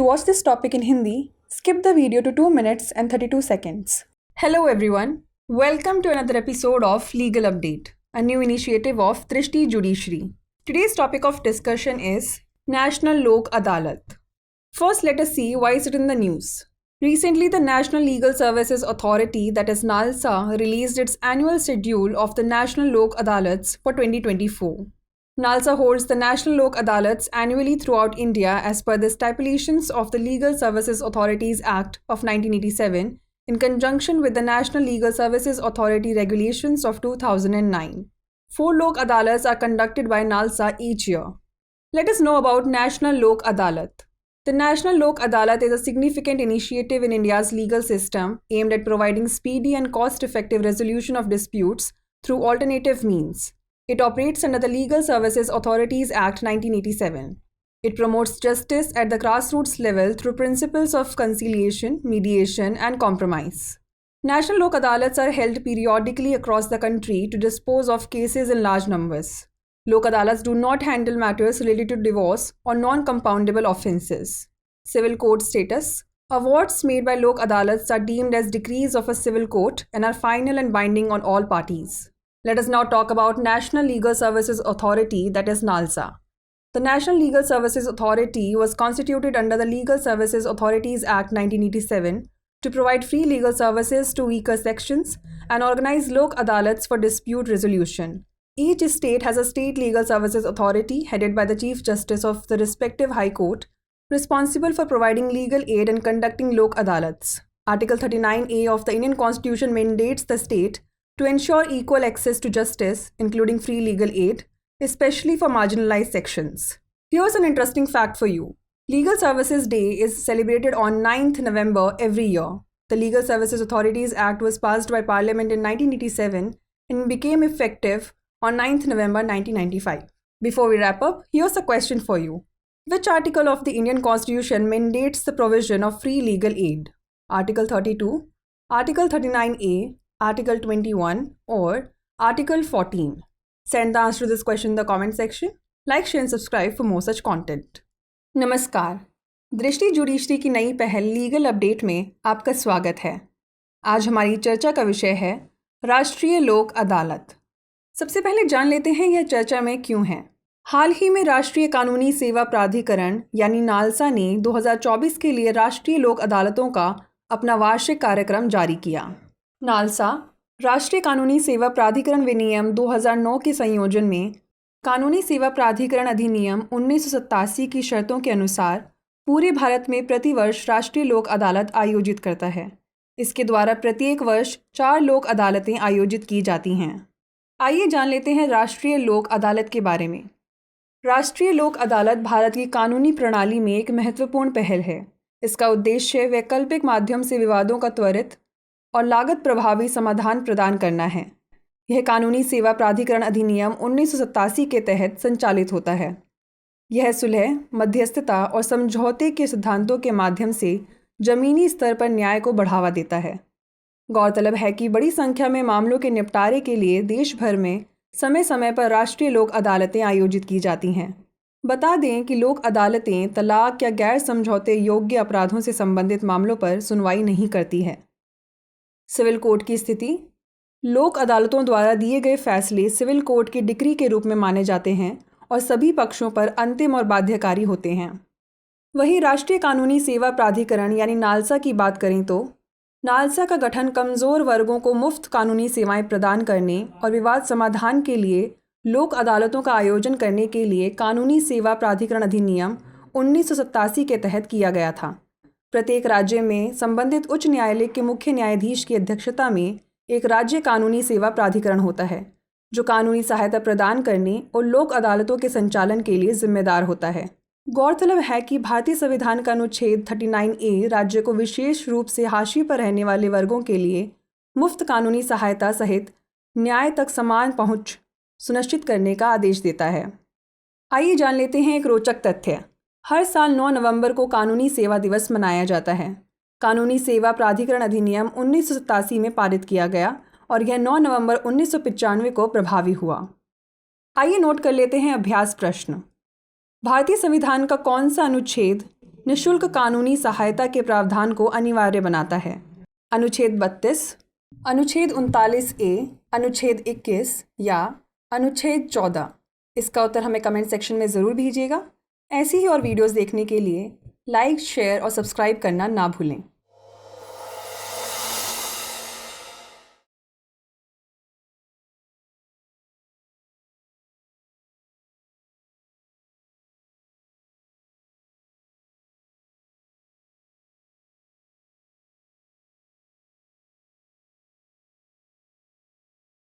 watch this topic in Hindi, skip the video to 2 minutes and 32 seconds. Hello everyone, welcome to another episode of Legal Update, a new initiative of Drishti Judiciary. Today's topic of discussion is National Lok Adalat. First, let us see why is it in the news. Recently, the National Legal Services Authority, that is NALSA, released its annual schedule of the National Lok Adalats for 2024. NALSA holds the National Lok Adalats annually throughout India as per the stipulations of the Legal Services Authorities Act of 1987 in conjunction with the National Legal Services Authority Regulations of 2009. 4 Lok Adalats are conducted by NALSA each year. Let us know about National Lok Adalat. The National Lok Adalat is a significant initiative in India's legal system aimed at providing speedy and cost-effective resolution of disputes through alternative means. It operates under the Legal Services Authorities Act 1987. It promotes justice at the grassroots level through principles of conciliation, mediation, and compromise. National Lok Adalats are held periodically across the country to dispose of cases in large numbers. Lok Adalats do not handle matters related to divorce or non-compoundable offences. Civil court status. Awards made by Lok Adalats are deemed as decrees of a civil court and are final and binding on all parties. Let us now talk about National Legal Services Authority, that is NALSA. The National Legal Services Authority was constituted under the Legal Services Authorities Act 1987 to provide free legal services to weaker sections and organize Lok Adalats for dispute resolution. Each state has a state legal services authority headed by the Chief Justice of the respective High Court, responsible for providing legal aid and conducting Lok Adalats. Article 39A of the Indian Constitution mandates the state to ensure equal access to justice, including free legal aid, especially for marginalized sections. Here's an interesting fact for you. Legal Services Day is celebrated on 9th November every year. The Legal Services Authorities Act was passed by Parliament in 1987 and became effective on 9th November 1995. Before we wrap up, here's a question for you. Which article of the Indian Constitution mandates the provision of free legal aid? Article 32, Article 39A, Article 21 or Article 14? Send the answer to this question in the comment section. Like, share and subscribe for more such content. नमस्कार, दृष्टि judiciary की नई पहल legal update में आपका स्वागत है। आज हमारी चर्चा का विषय है राष्ट्रीय लोक अदालत। सबसे पहले जान लेते हैं यह चर्चा में क्यों है। हाल ही में राष्ट्रीय कानूनी सेवा प्राधिकरण यानी नालसा ने 2024 के लिए राष्ट्रीय लोक अदालतों का अपना वार्षिक कार्यक्रम जारी किया। नालसा राष्ट्रीय कानूनी सेवा प्राधिकरण विनियम 2009 के संयोजन में कानूनी सेवा प्राधिकरण अधिनियम 1987 की शर्तों के अनुसार पूरे भारत में प्रतिवर्ष राष्ट्रीय लोक अदालत आयोजित करता है। इसके द्वारा प्रत्येक वर्ष 4 लोक अदालतें आयोजित की जाती हैं। आइए जान लेते हैं राष्ट्रीय लोक अदालत के बारे में। राष्ट्रीय लोक अदालत भारत की कानूनी प्रणाली में एक महत्वपूर्ण पहल है। इसका उद्देश्य वैकल्पिक माध्यम से विवादों का त्वरित और लागत प्रभावी समाधान प्रदान करना है। यह कानूनी सेवा प्राधिकरण अधिनियम 1987 के तहत संचालित होता है। यह सुलह, मध्यस्थता और समझौते के सिद्धांतों के माध्यम से जमीनी स्तर पर न्याय को बढ़ावा देता है। गौरतलब है कि बड़ी संख्या में मामलों के निपटारे के लिए देश भर में समय समय पर राष्ट्रीय लोक अदालतें आयोजित की जाती हैं। बता दें कि लोक अदालतें तलाक या गैर समझौते योग्य अपराधों से संबंधित मामलों पर सुनवाई नहीं करती है। सिविल कोर्ट की स्थिति। लोक अदालतों द्वारा दिए गए फैसले सिविल कोर्ट की डिक्री के रूप में माने जाते हैं और सभी पक्षों पर अंतिम और बाध्यकारी होते हैं। वहीं राष्ट्रीय कानूनी सेवा प्राधिकरण यानी नालसा की बात करें तो नालसा का गठन कमज़ोर वर्गों को मुफ्त कानूनी सेवाएं प्रदान करने और विवाद समाधान के लिए लोक अदालतों का आयोजन करने के लिए कानूनी सेवा प्राधिकरण अधिनियम 1987 के तहत किया गया था। प्रत्येक राज्य में संबंधित उच्च न्यायालय के मुख्य न्यायाधीश की अध्यक्षता में एक राज्य कानूनी सेवा प्राधिकरण होता है, जो कानूनी सहायता प्रदान करने और लोक अदालतों के संचालन के लिए जिम्मेदार होता है। गौरतलब है कि भारतीय संविधान का अनुच्छेद 39A राज्य को विशेष रूप से हाशिए पर रहने वाले वर्गों के लिए मुफ्त कानूनी सहायता सहित न्याय तक समान पहुंच सुनिश्चित करने का आदेश देता है। आइए जान लेते हैं एक रोचक तथ्य। हर साल 9 नवंबर को कानूनी सेवा दिवस मनाया जाता है। कानूनी सेवा प्राधिकरण अधिनियम 1987 में पारित किया गया और यह 9 नवंबर 1995 को प्रभावी हुआ। आइए नोट कर लेते हैं अभ्यास प्रश्न। भारतीय संविधान का कौन सा अनुच्छेद निःशुल्क कानूनी सहायता के प्रावधान को अनिवार्य बनाता है? अनुच्छेद 32, अनुच्छेद 39A, अनुच्छेद 21 या अनुच्छेद 14? इसका उत्तर हमें कमेंट सेक्शन में ज़रूर भेजिएगा। ऐसी ही और वीडियोस देखने के लिए लाइक, शेयर और सब्सक्राइब करना ना भूलें।